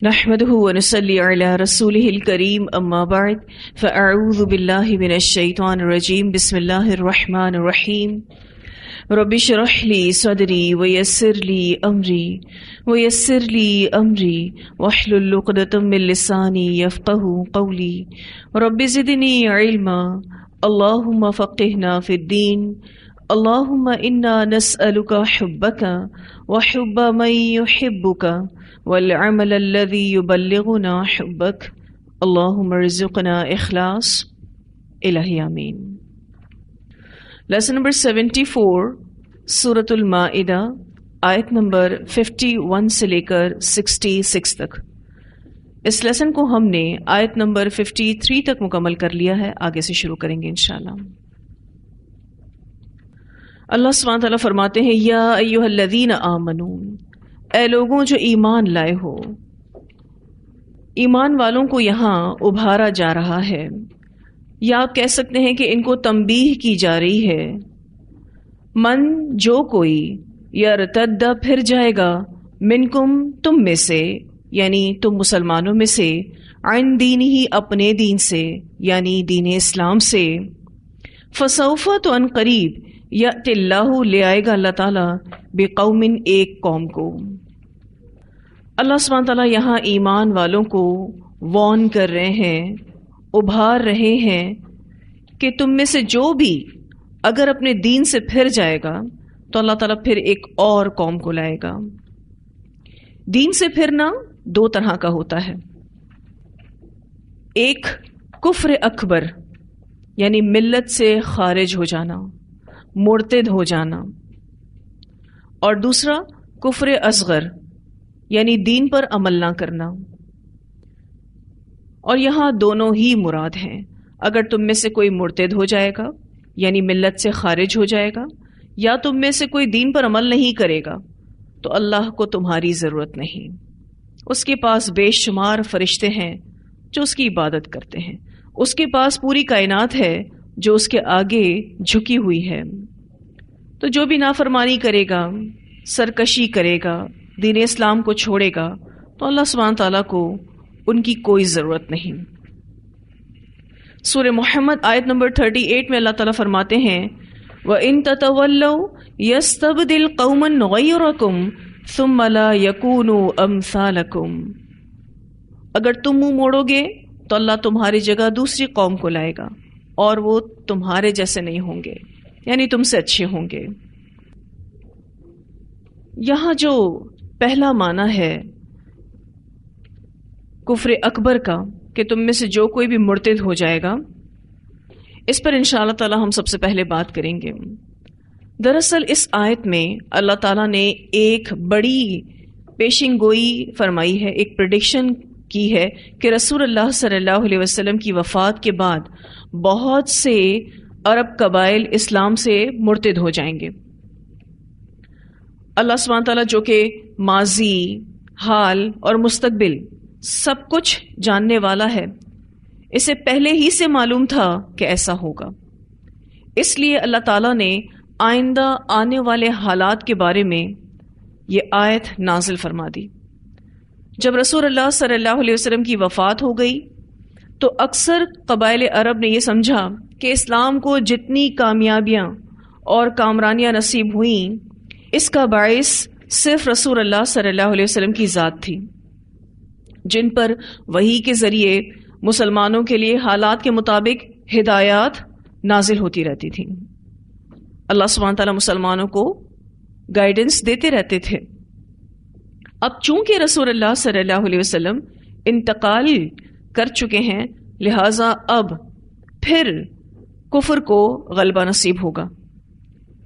نحمده ونصلي على رسوله الكريم اما بعد فاعوذ بالله من الشيطان الرجيم بسم الله الرحمن الرحيم رب اشرح لي صدري ويسر لي امري واحلل عقدة من لساني يفقهوا قولي رب زدني علما اللهم فقهنا في الدين اللهم انا نسألك حبك وحب من يحبك والعمل الذي يبلغنا حبك اللهم ارزقنا اخلاص الہی آمین۔ لیسن نمبر 74 سورۃ المائدہ آیت نمبر 51 سے لے کر 66 تک۔ اس لیسن کو ہم نے آیت نمبر 53 تک مکمل کر لیا ہے، آگے سے شروع کریں گے انشاءاللہ۔ اللہ سبحانہ تعالیٰ فرماتے ہیں یا ایھا الذین آمنوا، اے لوگوں جو ایمان لائے ہو۔ ایمان والوں کو یہاں ابھارا جا رہا ہے، یا آپ کہہ سکتے ہیں کہ ان کو تنبیہ کی جا رہی ہے۔ من جو کوئی یرتد پھر جائے گا، منکم تم میں سے، یعنی تم مسلمانوں میں سے، عن دین ہی اپنے دین سے، یعنی دین اسلام سے، فسوف تو ان قریب یأتی اللہ لے آئے گا اللہ تعالیٰ بقوم ایک قوم کو۔ اللہ سبحانہ تعالیٰ یہاں ایمان والوں کو وارن کر رہے ہیں، ابھار رہے ہیں کہ تم میں سے جو بھی اگر اپنے دین سے پھر جائے گا تو اللہ تعالیٰ پھر ایک اور قوم کو لائے گا۔ دین سے پھرنا دو طرح کا ہوتا ہے، ایک کفر اکبر یعنی ملت سے خارج ہو جانا، مرتد ہو جانا، اور دوسرا کفر اصغر یعنی دین پر عمل نہ کرنا۔ اور یہاں دونوں ہی مراد ہیں۔ اگر تم میں سے کوئی مرتد ہو جائے گا یعنی ملت سے خارج ہو جائے گا، یا تم میں سے کوئی دین پر عمل نہیں کرے گا، تو اللہ کو تمہاری ضرورت نہیں۔ اس کے پاس بے شمار فرشتے ہیں جو اس کی عبادت کرتے ہیں، اس کے پاس پوری کائنات ہے جو اس کے آگے جھکی ہوئی ہے۔ تو جو بھی نافرمانی کرے گا، سرکشی کرے گا، دین اسلام کو چھوڑے گا، تو اللہ سبحانہ تعالیٰ کو ان کی کوئی ضرورت نہیں۔ سورہ محمد آیت نمبر 38 میں اللہ تعالیٰ فرماتے ہیں وَإِن تَتَوَلَّوْا يَسْتَبْدِلْ قَوْمًا غَيْرَكُمْ ثُمَّ لَا يَكُونُوا أَمْثَالَكُمْ، اگر تم منہ موڑو گے تو اللہ تمہاری جگہ دوسری قوم کو لائے گا، اور وہ تمہارے جیسے نہیں ہوں گے، یعنی تم سے اچھے ہوں گے۔ یہاں جو پہلا معنی ہے کفر اکبر کا کہ تم میں سے جو کوئی بھی مرتد ہو جائے گا، اس پر انشاءاللہ تعالی ہم سب سے پہلے بات کریں گے۔ دراصل اس آیت میں اللہ تعالیٰ نے ایک بڑی پیشن گوئی فرمائی ہے، ایک پریڈکشن کی ہے کہ رسول اللہ صلی اللہ علیہ وسلم کی وفات کے بعد بہت سے عرب قبائل اسلام سے مرتد ہو جائیں گے۔ اللہ سبحانہ تعالیٰ جو کہ ماضی، حال اور مستقبل سب کچھ جاننے والا ہے، اسے پہلے ہی سے معلوم تھا کہ ایسا ہوگا، اس لیے اللہ تعالیٰ نے آئندہ آنے والے حالات کے بارے میں یہ آیت نازل فرما دی۔ جب رسول اللہ صلی اللہ علیہ وسلم کی وفات ہو گئی تو اکثر قبائل عرب نے یہ سمجھا کہ اسلام کو جتنی کامیابیاں اور کامرانیاں نصیب ہوئیں، اس کا باعث صرف رسول اللہ صلی اللہ علیہ وسلم کی ذات تھی، جن پر وحی کے ذریعے مسلمانوں کے لیے حالات کے مطابق ہدایات نازل ہوتی رہتی تھیں۔ اللہ سبحانہ تعالیٰ مسلمانوں کو گائیڈنس دیتے رہتے تھے۔ اب چونکہ رسول اللہ صلی اللہ علیہ وسلم انتقال کر چکے ہیں، لہٰذا اب پھر کفر کو غلبہ نصیب ہوگا۔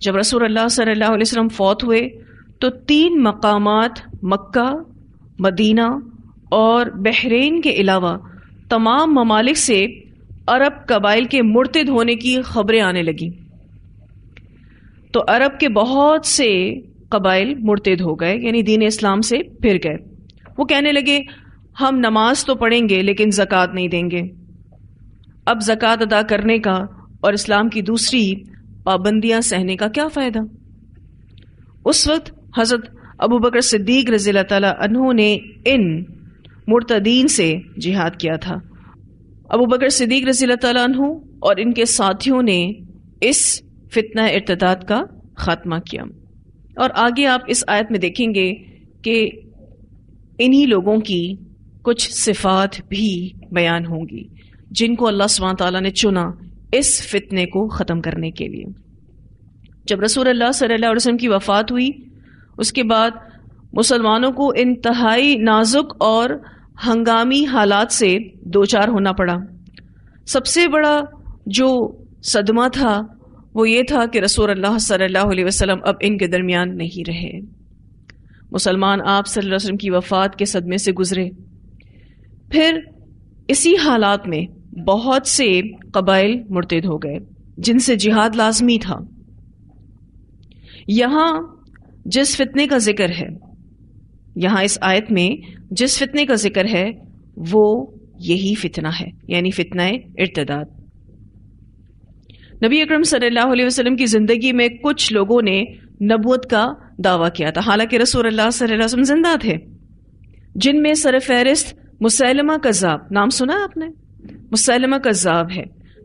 جب رسول اللہ صلی اللہ علیہ وسلم فوت ہوئے تو 3 مقامات مکہ، مدینہ اور بحرین کے علاوہ تمام ممالک سے عرب قبائل کے مرتد ہونے کی خبریں آنے لگیں۔ تو عرب کے بہت سے قبائل مرتد ہو گئے، یعنی دین اسلام سے پھر گئے۔ وہ کہنے لگے ہم نماز تو پڑھیں گے لیکن زکوٰۃ نہیں دیں گے۔ اب زکوٰۃ ادا کرنے کا اور اسلام کی دوسری پابندیاں سہنے کا کیا فائدہ؟ اس وقت حضرت ابو بکر صدیق رضی اللہ تعالیٰ عنہ نے ان مرتدین سے جہاد کیا تھا۔ ابو بکر صدیق رضی اللہ تعالیٰ عنہ اور ان کے ساتھیوں نے اس فتنہ ارتداد کا خاتمہ کیا۔ اور آگے آپ اس آیت میں دیکھیں گے کہ انہی لوگوں کی کچھ صفات بھی بیان ہوں گی جن کو اللہ سبحانہ تعالیٰ نے چنا اس فتنے کو ختم کرنے کے لیے۔ جب رسول اللہ صلی اللہ علیہ وسلم کی وفات ہوئی، اس کے بعد مسلمانوں کو انتہائی نازک اور ہنگامی حالات سے دوچار ہونا پڑا۔ سب سے بڑا جو صدمہ تھا وہ یہ تھا کہ رسول اللہ صلی اللہ علیہ وسلم اب ان کے درمیان نہیں رہے۔ مسلمان آپ صلی اللہ علیہ وسلم کی وفات کے صدمے سے گزرے۔ پھر اسی حالات میں بہت سے قبائل مرتد ہو گئے جن سے جہاد لازمی تھا۔ یہاں جس فتنے کا ذکر ہے، یہاں اس آیت میں جس فتنے کا ذکر ہے وہ یہی فتنہ ہے، یعنی فتنہ ارتداد۔ نبی اکرم صلی اللہ علیہ وسلم کی زندگی میں کچھ لوگوں نے نبوت کا دعویٰ کیا تھا، حالانکہ رسول اللہ صلی اللہ علیہ وسلم زندہ تھے، جن میں سر فہرست مسیلمہ کذاب، نام سنا آپ نے؟ مسیلمہ کذاب ہے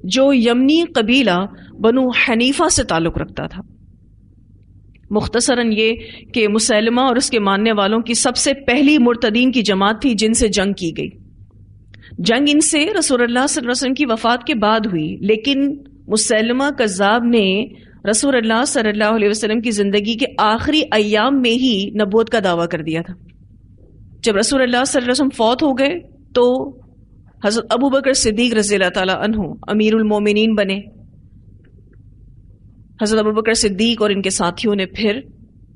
جو یمنی قبیلہ بنو حنیفہ سے تعلق رکھتا تھا۔ مختصراً یہ کہ مسیلمہ اور اس کے ماننے والوں کی سب سے پہلی مرتدین کی جماعت تھی جن سے جنگ کی گئی۔ جنگ ان سے رسول اللہ صلی اللہ علیہ وسلم کی وفات کے بعد ہوئی، لیکن مسیلمہ کذاب نے رسول اللہ صلی اللہ علیہ وسلم کی زندگی کے آخری ایام میں ہی نبوت کا دعویٰ کر دیا تھا۔ جب رسول اللہ صلی اللہ علیہ وسلم فوت ہو گئے تو حضرت ابو بکر صدیق رضی اللہ تعالیٰ عنہ امیر المومنین بنے۔ حضرت ابو بکر صدیق اور ان کے ساتھیوں نے پھر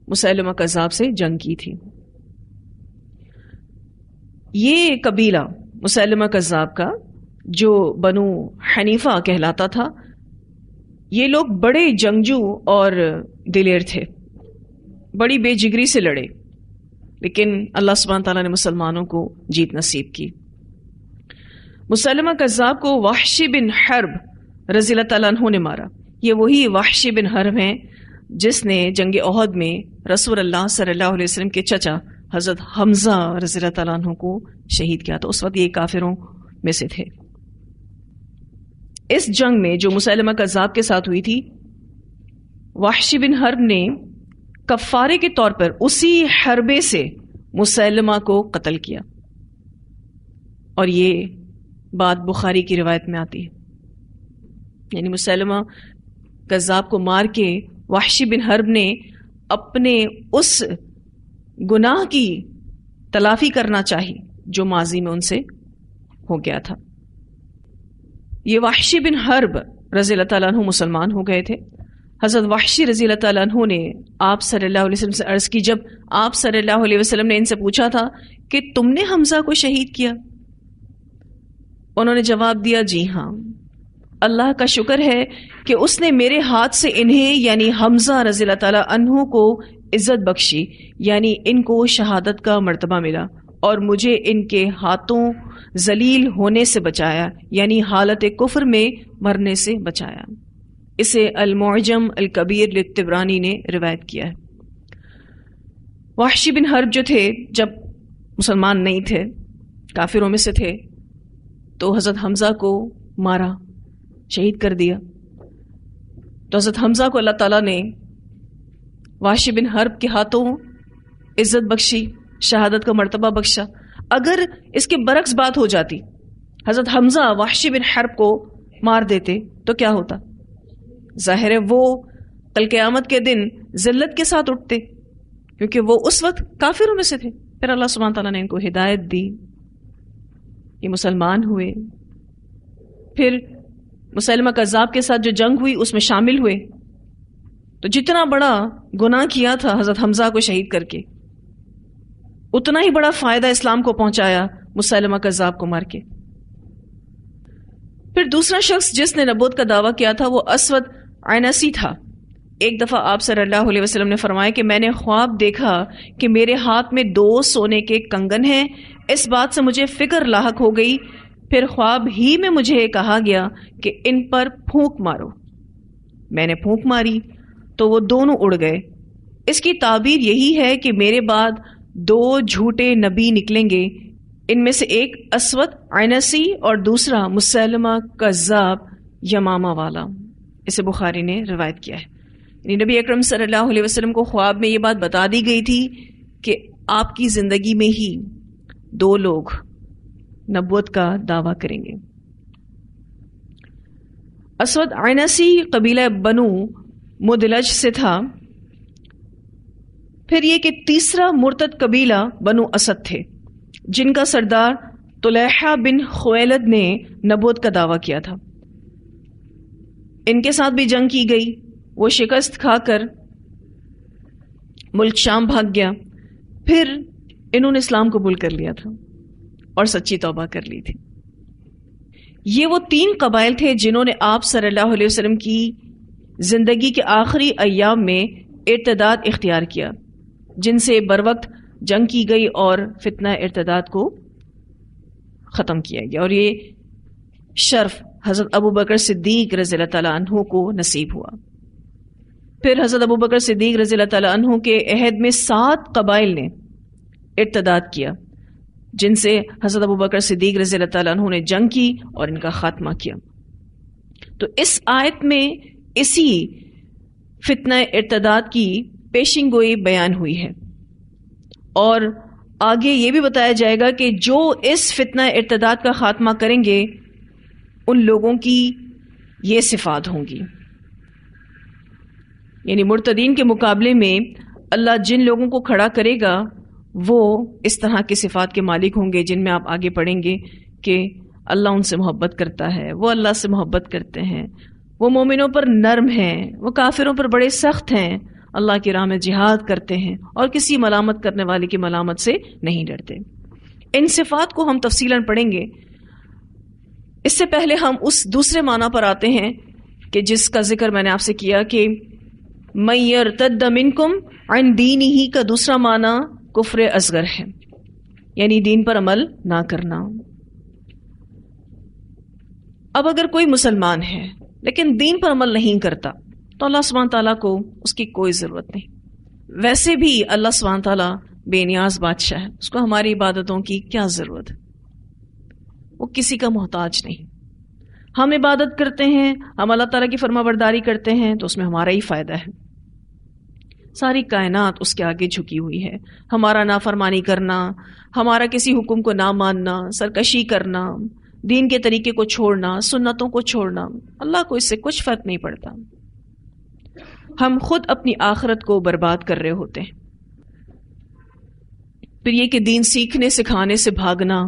مسیلمہ کذاب سے جنگ کی تھی۔ یہ قبیلہ مسیلمہ کذاب کا جو بنو حنیفہ کہلاتا تھا، یہ لوگ بڑے جنگجو اور دلیر تھے، بڑی بے جگری سے لڑے، لیکن اللہ سبحانہ تعالیٰ نے مسلمانوں کو جیت نصیب کی۔ مسیلمہ کذاب کو وحشی بن حرب رضی اللہ تعالیٰ عنہ نے مارا۔ یہ وہی وحشی بن حرب ہیں جس نے جنگ احد میں رسول اللہ صلی اللہ علیہ وسلم کے چچا حضرت حمزہ رضی اللہ تعالیٰ عنہ کو شہید کیا تھا۔ اس وقت یہ کافروں میں سے تھے۔ اس جنگ میں جو مسیلمہ کذاب کے ساتھ ہوئی تھی، وحشی بن حرب نے کفارے کے طور پر اسی حربے سے مسیلمہ کو قتل کیا، اور یہ بات بخاری کی روایت میں آتی ہے۔ یعنی مسیلمہ کذاب کو مار کے وحشی بن حرب نے اپنے اس گناہ کی تلافی کرنا چاہی جو ماضی میں ان سے ہو گیا تھا۔ یہ وحشی بن حرب رضی اللہ تعالیٰ عنہ مسلمان ہو گئے تھے۔ حضرت وحشی رضی اللہ تعالیٰ عنہ نے آپ صلی اللہ علیہ وسلم سے عرض کی، جب آپ صلی اللہ علیہ وسلم نے ان سے پوچھا تھا کہ تم نے حمزہ کو شہید کیا؟ انہوں نے جواب دیا، جی ہاں، اللہ کا شکر ہے کہ اس نے میرے ہاتھ سے انہیں یعنی حمزہ رضی اللہ تعالیٰ عنہ کو عزت بخشی، یعنی ان کو شہادت کا مرتبہ ملا، اور مجھے ان کے ہاتھوں ذلیل ہونے سے بچایا، یعنی حالت کفر میں مرنے سے بچایا۔ اسے المعجم الکبیر للطبرانی نے روایت کیا ہے۔ وحشی بن حرب جو تھے، جب مسلمان نہیں تھے، کافروں میں سے تھے، تو حضرت حمزہ کو مارا، شہید کر دیا۔ تو حضرت حمزہ کو اللہ تعالیٰ نے وحشی بن حرب کے ہاتھوں عزت بخشی، شہادت کا مرتبہ بخشا۔ اگر اس کے برعکس بات ہو جاتی، حضرت حمزہ وحشی بن حرب کو مار دیتے تو کیا ہوتا؟ ظاہر ہے وہ کل قیامت کے دن ذلت کے ساتھ اٹھتے، کیونکہ وہ اس وقت کافروں میں سے تھے۔ پھر اللہ سبحانہ تعالیٰ نے ان کو ہدایت دی، یہ مسلمان ہوئے، پھر مسیلمہ کذاب کے ساتھ جو جنگ ہوئی اس میں شامل ہوئے۔ تو جتنا بڑا گناہ کیا تھا حضرت حمزہ کو شہید کر کے، اتنا ہی بڑا فائدہ اسلام کو پہنچایا مسیلمہ کذاب کو مار کے۔ پھر دوسرا شخص جس نے نبوت کا دعویٰ کیا تھا وہ اسود عنسی تھا۔ ایک دفعہ آپ صلی اللہ علیہ وسلم نے فرمایا کہ میں نے خواب دیکھا کہ میرے ہاتھ میں 2 سونے کے کنگن ہیں، اس بات سے مجھے فکر لاحق ہو گئی، پھر خواب ہی میں مجھے کہا گیا کہ ان پر پھونک مارو۔ میں نے پھونک ماری تو وہ دونوں اڑ گئے۔ اس کی تعبیر یہی ہے کہ میرے بعد 2 جھوٹے نبی نکلیں گے، ان میں سے ایک اسود عنسی اور دوسرا مسلمہ کذاب یمامہ والا. اسے بخاری نے روایت کیا ہے. یعنی نبی اکرم صلی اللہ علیہ وسلم کو خواب میں یہ بات بتا دی گئی تھی کہ آپ کی زندگی میں ہی 2 لوگ نبوت کا دعویٰ کریں گے. اسود عنسی قبیلہ بنو مدلج سے تھا. پھر یہ کہ تیسرا مرتد قبیلہ بنو اسد تھے جن کا سردار طلیحہ بن خویلد نے نبوت کا دعویٰ کیا تھا. ان کے ساتھ بھی جنگ کی گئی. وہ شکست کھا کر ملک شام بھاگ گیا. پھر انہوں نے اسلام قبول کر لیا تھا اور سچی توبہ کر لی تھی. یہ وہ 3 قبائل تھے جنہوں نے آپ صلی اللہ علیہ وسلم کی زندگی کے آخری ایام میں ارتداد اختیار کیا، جن سے بروقت جنگ کی گئی اور فتنہ ارتداد کو ختم کیا گیا، اور یہ شرف حضرت ابو بکر صدیق رضی اللہ تعالیٰ عنہ کو نصیب ہوا. پھر حضرت ابو بکر صدیق رضی اللہ تعالیٰ عنہ کے عہد میں 7 قبائل نے ارتداد کیا، جن سے حضرت ابو بکر صدیق رضی اللہ تعالیٰ عنہ نے جنگ کی اور ان کا خاتمہ کیا. تو اس آیت میں اسی فتنہ ارتداد کی پیشن گوئی بیان ہوئی ہے، اور آگے یہ بھی بتایا جائے گا کہ جو اس فتنہ ارتداد کا خاتمہ کریں گے ان لوگوں کی یہ صفات ہوں گی. یعنی مرتدین کے مقابلے میں اللہ جن لوگوں کو کھڑا کرے گا وہ اس طرح کی صفات کے مالک ہوں گے جن میں آپ آگے پڑھیں گے کہ اللہ ان سے محبت کرتا ہے، وہ اللہ سے محبت کرتے ہیں، وہ مومنوں پر نرم ہیں، وہ کافروں پر بڑے سخت ہیں، اللہ کی راہ میں جہاد کرتے ہیں اور کسی ملامت کرنے والے کی ملامت سے نہیں ڈرتے. ان صفات کو ہم تفصیلاً پڑھیں گے. اس سے پہلے ہم اس دوسرے معنی پر آتے ہیں کہ جس کا ذکر میں نے آپ سے کیا کہ من یرتد منکم عن دینہ کا دوسرا معنی کفر اصغر ہے، یعنی دین پر عمل نہ کرنا. اب اگر کوئی مسلمان ہے لیکن دین پر عمل نہیں کرتا تو اللہ سبحانہ تعالیٰ کو اس کی کوئی ضرورت نہیں. ویسے بھی اللہ سبحانہ تعالیٰ بے نیاز بادشاہ ہے، اس کو ہماری عبادتوں کی کیا ضرورت ہے؟ وہ کسی کا محتاج نہیں. ہم عبادت کرتے ہیں، ہم اللہ تعالیٰ کی فرما برداری کرتے ہیں تو اس میں ہمارا ہی فائدہ ہے. ساری کائنات اس کے آگے جھکی ہوئی ہے. ہمارا نافرمانی کرنا، ہمارا کسی حکم کو نہ ماننا، سرکشی کرنا، دین کے طریقے کو چھوڑنا، سنتوں کو چھوڑنا، اللہ کو اس سے کچھ فرق نہیں پڑتا. ہم خود اپنی آخرت کو برباد کر رہے ہوتے ہیں. پھر یہ کہ دین سیکھنے سکھانے سے بھاگنا،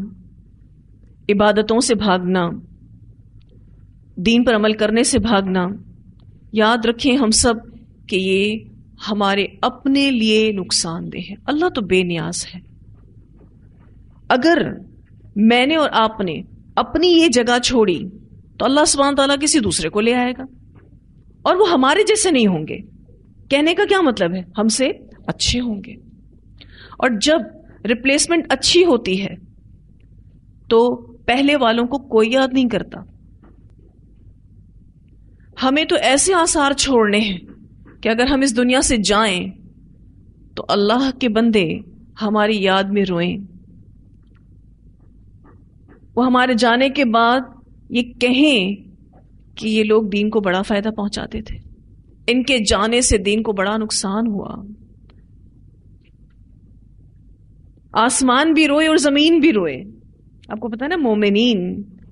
عبادتوں سے بھاگنا، دین پر عمل کرنے سے بھاگنا، یاد رکھیں ہم سب کہ یہ ہمارے اپنے لیے نقصان دہ ہے. اللہ تو بے نیاز ہے. اگر میں نے اور آپ نے اپنی یہ جگہ چھوڑی تو اللہ سبحانہ تعالیٰ کسی دوسرے کو لے آئے گا اور وہ ہمارے جیسے نہیں ہوں گے. کہنے کا کیا مطلب ہے؟ ہم سے اچھے ہوں گے. اور جب ریپلیسمنٹ اچھی ہوتی ہے تو پہلے والوں کو کوئی یاد نہیں کرتا. ہمیں تو ایسے آثار چھوڑنے ہیں کہ اگر ہم اس دنیا سے جائیں تو اللہ کے بندے ہماری یاد میں روئیں. وہ ہمارے جانے کے بعد یہ کہیں کہ یہ لوگ دین کو بڑا فائدہ پہنچاتے تھے، ان کے جانے سے دین کو بڑا نقصان ہوا. آسمان بھی روئے اور زمین بھی روئے. آپ کو پتا ہے نا، مومنین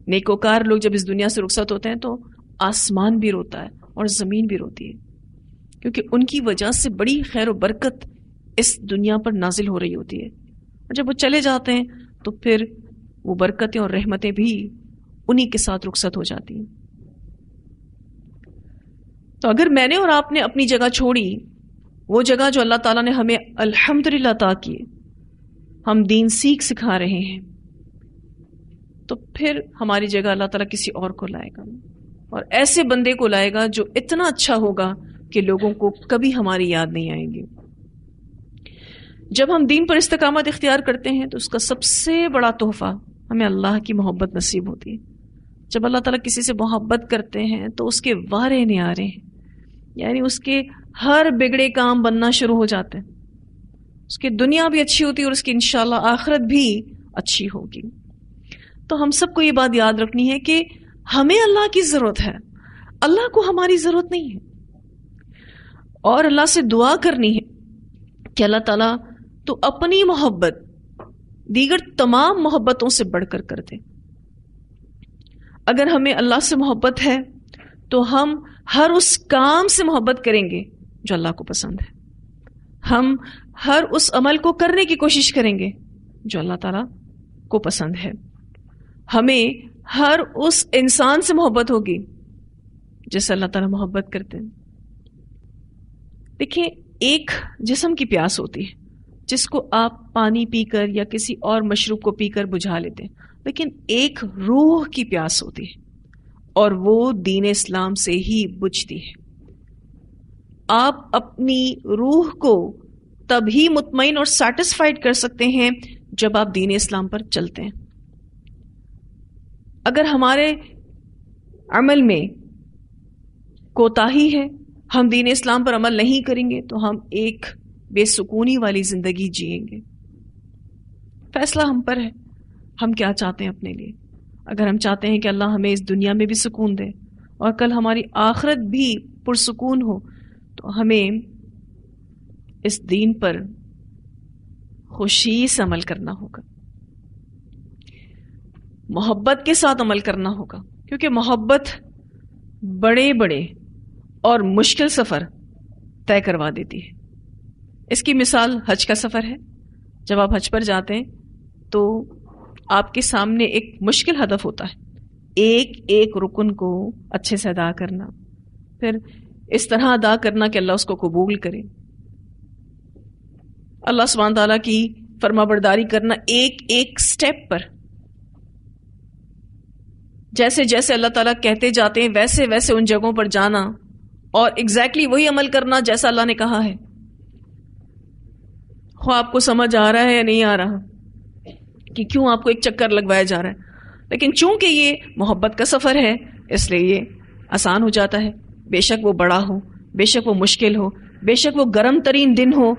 نیکوکار لوگ جب اس دنیا سے رخصت ہوتے ہیں تو آسمان بھی روتا ہے اور زمین بھی روتی ہے، کیونکہ ان کی وجہ سے بڑی خیر و برکت اس دنیا پر نازل ہو رہی ہوتی ہے. اور جب وہ چلے جاتے ہیں تو پھر وہ برکتیں اور رحمتیں بھی انہی کے ساتھ رخصت ہو جاتی ہیں. تو اگر میں نے اور آپ نے اپنی جگہ چھوڑی، وہ جگہ جو اللہ تعالیٰ نے ہمیں الحمدللہ عطا کی، ہم دین سیکھ سکھا رہے ہیں، تو پھر ہماری جگہ اللہ تعالیٰ کسی اور کو لائے گا، اور ایسے بندے کو لائے گا جو اتنا اچھا ہوگا کہ لوگوں کو کبھی ہماری یاد نہیں آئیں گی. جب ہم دین پر استقامت اختیار کرتے ہیں تو اس کا سب سے بڑا تحفہ ہمیں اللہ کی محبت نصیب ہوتی ہے. جب اللہ تعالیٰ کسی سے محبت کرتے ہیں تو اس کے وارے نیارے ہیں، یعنی اس کے ہر بگڑے کام بننا شروع ہو جاتے ہیں. اس کی دنیا بھی اچھی ہوتی ہے اور اس کی انشاءاللہ آخرت بھی اچھی ہوگی. تو ہم سب کو یہ بات یاد رکھنی ہے کہ ہمیں اللہ کی ضرورت ہے، اللہ کو ہماری ضرورت نہیں ہے. اور اللہ سے دعا کرنی ہے کہ اللہ تعالیٰ تو اپنی محبت دیگر تمام محبتوں سے بڑھ کر کر دے. اگر ہمیں اللہ سے محبت ہے تو ہم ہر اس کام سے محبت کریں گے جو اللہ کو پسند ہے. ہم ہر اس عمل کو کرنے کی کوشش کریں گے جو اللہ تعالیٰ کو پسند ہے. ہمیں ہر اس انسان سے محبت ہوگی جس سے اللہ تعالیٰ محبت کرتے ہیں. دیکھیں، ایک جسم کی پیاس ہوتی ہے جس کو آپ پانی پی کر یا کسی اور مشروب کو پی کر بجھا لیتے ہیں، لیکن ایک روح کی پیاس ہوتی ہے اور وہ دین اسلام سے ہی بجھتی ہے. آپ اپنی روح کو تبھی مطمئن اور سیٹسفائیڈ کر سکتے ہیں جب آپ دین اسلام پر چلتے ہیں. اگر ہمارے عمل میں کوتاہی ہے، ہم دین اسلام پر عمل نہیں کریں گے، تو ہم ایک بے سکونی والی زندگی جئیں گے. فیصلہ ہم پر ہے، ہم کیا چاہتے ہیں اپنے لیے. اگر ہم چاہتے ہیں کہ اللہ ہمیں اس دنیا میں بھی سکون دے اور کل ہماری آخرت بھی پرسکون ہو، تو ہمیں اس دین پر خوشی سے عمل کرنا ہوگا، محبت کے ساتھ عمل کرنا ہوگا. کیونکہ محبت بڑے بڑے اور مشکل سفر طے کروا دیتی ہے. اس کی مثال حج کا سفر ہے. جب آپ حج پر جاتے ہیں تو آپ کے سامنے ایک مشکل ہدف ہوتا ہے، ایک ایک رکن کو اچھے سے ادا کرنا، پھر اس طرح ادا کرنا کہ اللہ اس کو قبول کرے. اللہ سبحانہ تعالیٰ کی فرما برداری کرنا ایک ایک سٹیپ پر. جیسے جیسے اللہ تعالیٰ کہتے جاتے ہیں ویسے ویسے ان جگہوں پر جانا اور ایگزیکٹلی وہی عمل کرنا جیسا اللہ نے کہا ہے. خواہ آپ کو سمجھ آ رہا ہے یا نہیں آ رہا کہ کیوں آپ کو ایک چکر لگوایا جا رہا ہے، لیکن چونکہ یہ محبت کا سفر ہے اس لیے یہ آسان ہو جاتا ہے. بے شک وہ بڑا ہو، بے شک وہ مشکل ہو، بے شک وہ گرم ترین دن ہو،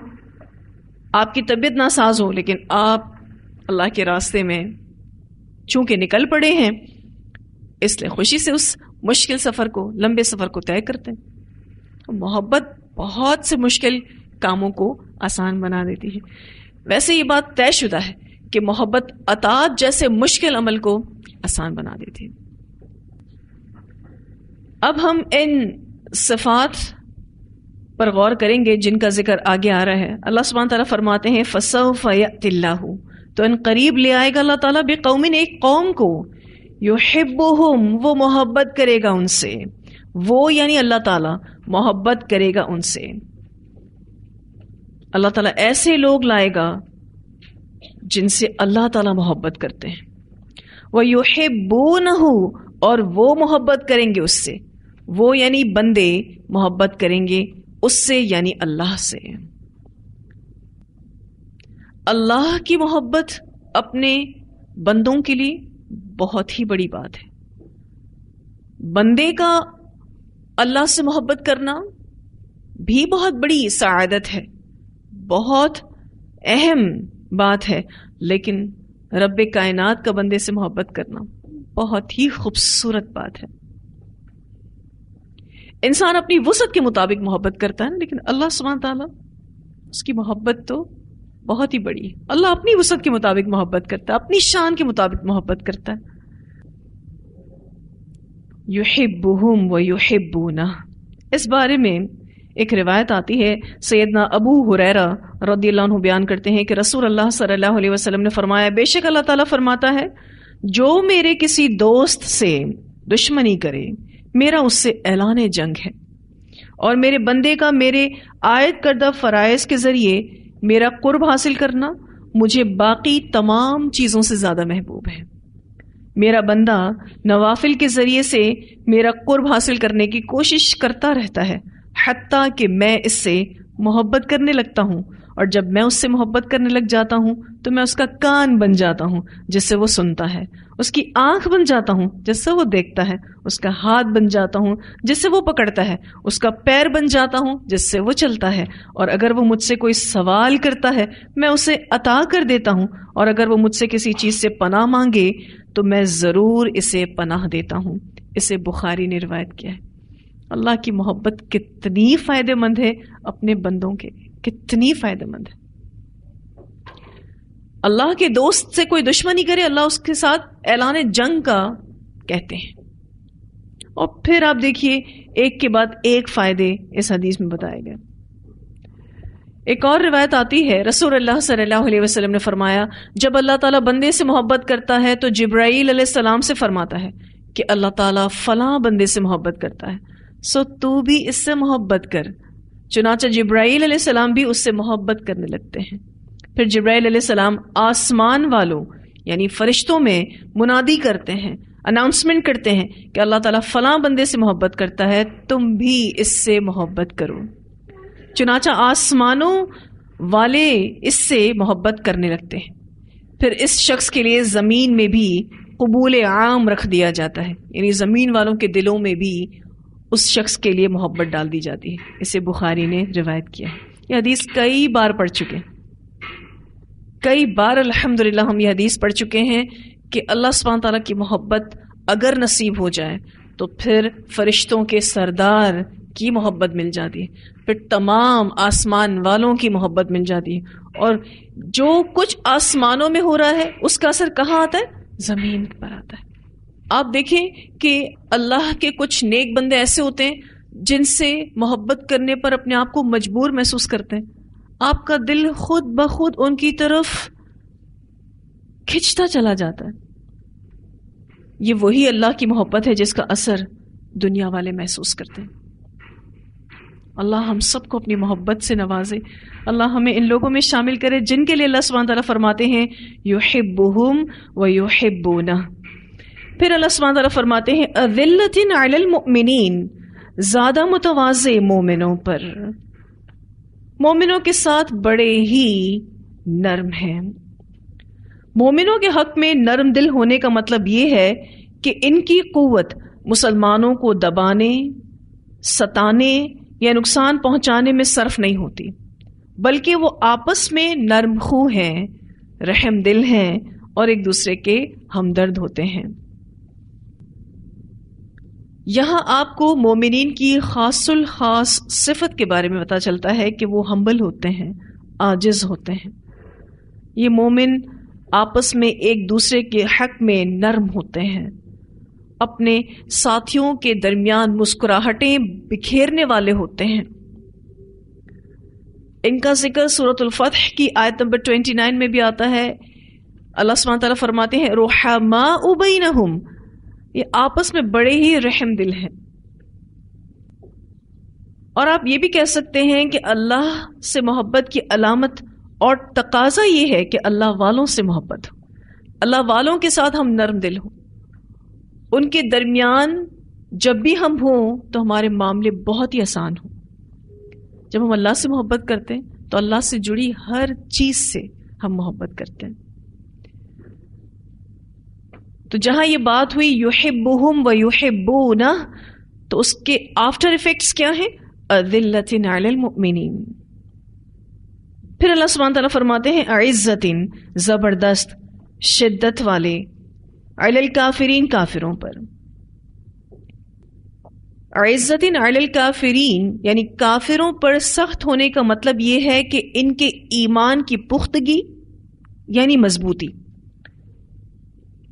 آپ کی طبیعت ناساز ہو، لیکن آپ اللہ کے راستے میں چونکہ نکل پڑے ہیں اس لیے خوشی سے اس مشکل سفر کو، لمبے سفر کو طے کرتے ہیں. محبت بہت سے مشکل کاموں کو آسان بنا دیتی ہے. ویسے یہ بات طے شدہ ہے کہ محبت اطاعت جیسے مشکل عمل کو آسان بنا دیتی ہے. اب ہم ان صفات پر غور کریں گے جن کا ذکر آگے آ رہا ہے. اللہ سبحانہ تعالیٰ فرماتے ہیں فَسَوْفَ يَأْتِ اللَّهُ، تو ان قریب لے آئے گا اللہ تعالیٰ بِقَوْمٍ، ایک قوم کو، يُحِبُّهُمْ، وہ محبت کرے گا ان سے. وہ یعنی اللہ تعالیٰ محبت کرے گا ان سے. اللہ تعالیٰ ایسے لوگ لائے گا جن سے اللہ تعالیٰ محبت کرتے ہیں. وَيُحِبُّونَهُ، اور وہ محبت کریں گے اس سے. وہ یعنی بندے محبت کریں گے اس سے یعنی اللہ سے. اللہ کی محبت اپنے بندوں کے لیے بہت ہی بڑی بات ہے. بندے کا اللہ سے محبت کرنا بھی بہت بڑی سعادت ہے، بہت اہم بات ہے. لیکن رب کائنات کا بندے سے محبت کرنا بہت ہی خوبصورت بات ہے. انسان اپنی وسعت کے مطابق محبت کرتا ہے، لیکن اللہ سبحانہ تعالیٰ اس کی محبت تو بہت ہی بڑی ہے. اللہ اپنی وسعت کے مطابق محبت کرتا ہے، اپنی شان کے مطابق محبت کرتا ہے. یحبہم ویحبونہ، اس بارے میں ایک روایت آتی ہے، سیدنا ابو ہریرہ رضی اللہ عنہ بیان کرتے ہیں کہ رسول اللہ صلی اللہ علیہ وسلم نے فرمایا، بے شک اللہ تعالیٰ فرماتا ہے جو میرے کسی دوست سے دشمنی کرے میرا اس سے اعلان جنگ ہے، اور میرے بندے کا میرے عائد کردہ فرائض کے ذریعے میرا قرب حاصل کرنا مجھے باقی تمام چیزوں سے زیادہ محبوب ہے. میرا بندہ نوافل کے ذریعے سے میرا قرب حاصل کرنے کی کوشش کرتا رہتا ہے، حتیٰ کہ میں اس سے محبت کرنے لگتا ہوں اور جب میں اس سے محبت کرنے لگ جاتا ہوں تو میں اس کا کان بن جاتا ہوں جس سے وہ سنتا ہے، اس کی آنکھ بن جاتا ہوں جس سے وہ دیکھتا ہے، اس کا ہاتھ بن جاتا ہوں جس سے وہ پکڑتا ہے، اس کا پیر بن جاتا ہوں جس سے وہ چلتا ہے، اور اگر وہ مجھ سے کوئی سوال کرتا ہے میں اسے عطا کر دیتا ہوں، اور اگر وہ مجھ سے کسی چیز سے پناہ مانگے تو میں ضرور اسے پناہ دیتا ہوں۔ اسے بخاری نے روایت کیا ہے۔ اللہ کی محبت کتنی فائدہ مند ہے اپنے بندوں کے، کتنی فائدہ مند ہے۔ اللہ کے دوست سے کوئی دشمنی کرے اللہ اس کے ساتھ اعلان جنگ کا کہتے ہیں۔ اور پھر آپ دیکھیے ایک کے بعد ایک فائدے اس حدیث میں بتائے گئے۔ ایک اور روایت آتی ہے، رسول اللہ صلی اللہ علیہ وسلم نے فرمایا، جب اللہ تعالیٰ بندے سے محبت کرتا ہے تو جبرائیل علیہ السلام سے فرماتا ہے کہ اللہ تعالیٰ فلاں بندے سے محبت کرتا ہے، سو تو بھی اس سے محبت کر۔ چنانچہ جبرائیل علیہ السلام بھی اس سے محبت کرنے لگتے ہیں۔ پھر جبرائیل علیہ السلام آسمان والوں یعنی فرشتوں میں منادی کرتے ہیں، اناؤنسمنٹ کرتے ہیں کہ اللہ تعالیٰ فلاں بندے سے محبت کرتا ہے، تم بھی اس سے محبت کرو۔ چنانچہ آسمانوں والے اس سے محبت کرنے لگتے ہیں۔ پھر اس شخص کے لیے زمین میں بھی قبول عام رکھ دیا جاتا ہے، یعنی زمین والوں کے دلوں میں بھی اس شخص کے لیے محبت ڈال دی جاتی ہے۔ اسے بخاری نے روایت کیا ہے۔ یہ حدیث کئی بار پڑھ چکے ہیں، کئی بار الحمدللہ ہم یہ حدیث پڑھ چکے ہیں کہ اللہ سبحانہ تعالیٰ کی محبت اگر نصیب ہو جائے تو پھر فرشتوں کے سردار کی محبت مل جاتی ہے، پھر تمام آسمان والوں کی محبت مل جاتی ہے، اور جو کچھ آسمانوں میں ہو رہا ہے اس کا اثر کہاں آتا ہے؟ زمین پر آتا ہے۔ آپ دیکھیں کہ اللہ کے کچھ نیک بندے ایسے ہوتے ہیں جن سے محبت کرنے پر اپنے آپ کو مجبور محسوس کرتے ہیں، آپ کا دل خود بخود ان کی طرف کھنچتا چلا جاتا ہے۔ یہ وہی اللہ کی محبت ہے جس کا اثر دنیا والے محسوس کرتے ہیں۔ اللہ ہم سب کو اپنی محبت سے نوازے، اللہ ہمیں ان لوگوں میں شامل کرے جن کے لیے اللہ سبحانہ تعالیٰ فرماتے ہیں یحبہم ویحبونہ۔ پھر اللہ سبحانہ تعالیٰ فرماتے ہیں اذلۃ علی المؤمنین، زیادہ متواضع مومنوں پر، مومنوں کے ساتھ بڑے ہی نرم ہیں۔ مومنوں کے حق میں نرم دل ہونے کا مطلب یہ ہے کہ ان کی قوت مسلمانوں کو دبانے، ستانے یا نقصان پہنچانے میں صرف نہیں ہوتی، بلکہ وہ آپس میں نرم خو ہیں، رحم دل ہیں اور ایک دوسرے کے ہمدرد ہوتے ہیں۔ یہاں آپ کو مومنین کی خاص الخاص صفت کے بارے میں پتہ چلتا ہے کہ وہ ہمبل ہوتے ہیں، عاجز ہوتے ہیں۔ یہ مومن آپس میں ایک دوسرے کے حق میں نرم ہوتے ہیں، اپنے ساتھیوں کے درمیان مسکراہٹیں بکھیرنے والے ہوتے ہیں۔ ان کا ذکر سورۃ الفتح کی آیت نمبر 29 میں بھی آتا ہے۔ اللہ سبحانہ تعالیٰ فرماتے ہیں رحماء بینہم، یہ آپس میں بڑے ہی رحم دل ہیں۔ اور آپ یہ بھی کہہ سکتے ہیں کہ اللہ سے محبت کی علامت اور تقاضا یہ ہے کہ اللہ والوں سے محبت ہو، اللہ والوں کے ساتھ ہم نرم دل ہوں، ان کے درمیان جب بھی ہم ہوں تو ہمارے معاملے بہت ہی آسان ہوں۔ جب ہم اللہ سے محبت کرتے ہیں تو اللہ سے جڑی ہر چیز سے ہم محبت کرتے ہیں۔ تو جہاں یہ بات ہوئی یحبہم ویحبونہ، تو اس کے آفٹر ایفیکٹس کیا ہیں؟ اذلۃ علی المؤمنین۔ پھر اللہ سبحانہ تعالیٰ فرماتے ہیں عزت، زبردست، شدت والے، علی الکافرین، کافروں پر۔ عزت علی الکافرین یعنی کافروں پر سخت ہونے کا مطلب یہ ہے کہ ان کے ایمان کی پختگی یعنی مضبوطی،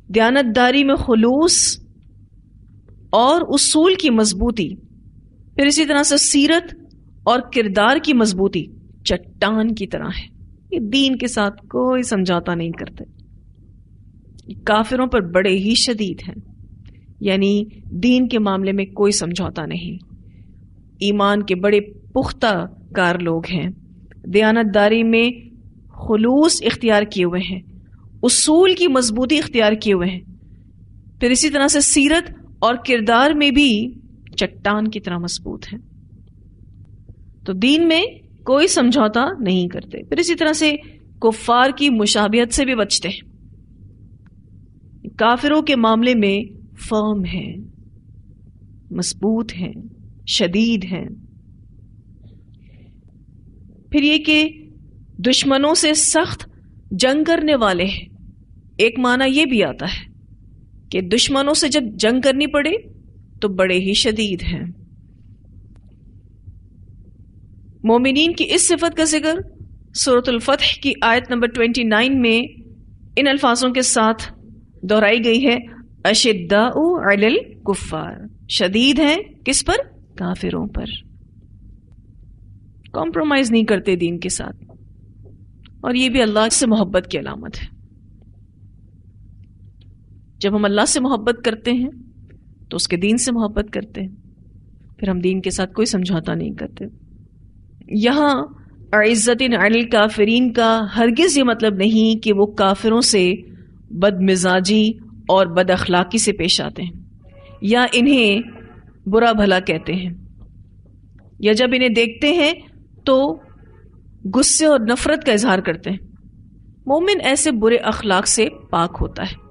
دیانتداری میں خلوص اور اصول کی مضبوطی، پھر اسی طرح سے سیرت اور کردار کی مضبوطی چٹان کی طرح ہے۔ یہ دین کے ساتھ کوئی سمجھوتا نہیں کرتے، کافروں پر بڑے ہی شدید ہیں، یعنی دین کے معاملے میں کوئی سمجھوتا نہیں، ایمان کے بڑے پختہ کار لوگ ہیں، دیانتداری میں خلوص اختیار کیے ہوئے ہیں، اصول کی مضبوطی اختیار کیے ہوئے ہیں، پھر اسی طرح سے سیرت اور کردار میں بھی چٹان کی طرح مضبوط ہیں۔ تو دین میں کوئی سمجھوتا نہیں کرتے. پھر اسی طرح سے کفار کی مشابہت سے بھی بچتے ہیں. کافروں کے معاملے میں فرم ہیں، مضبوط ہیں، شدید ہیں. پھر یہ کہ دشمنوں سے سخت جنگ کرنے والے ہیں. ایک معنی یہ بھی آتا ہے کہ دشمنوں سے جب جنگ کرنی پڑے تو بڑے ہی شدید ہیں. مومنین کی اس صفت کا ذکر سورۃ الفتح کی آیت نمبر 29 میں ان الفاظوں کے ساتھ دہرائی گئی ہے، اشداء علی الکفار، شدید ہیں کس پر؟ کافروں پر. کمپرومائز نہیں کرتے دین کے ساتھ، اور یہ بھی اللہ سے محبت کی علامت ہے. جب ہم اللہ سے محبت کرتے ہیں تو اس کے دین سے محبت کرتے ہیں، پھر ہم دین کے ساتھ کوئی سمجھوتا نہیں کرتے. یہاں عزت علی الکافرین کا ہرگز یہ مطلب نہیں کہ وہ کافروں سے بد مزاجی اور بد اخلاقی سے پیش آتے ہیں یا انہیں برا بھلا کہتے ہیں، یا جب انہیں دیکھتے ہیں تو غصے اور نفرت کا اظہار کرتے ہیں. مومن ایسے برے اخلاق سے پاک ہوتا ہے.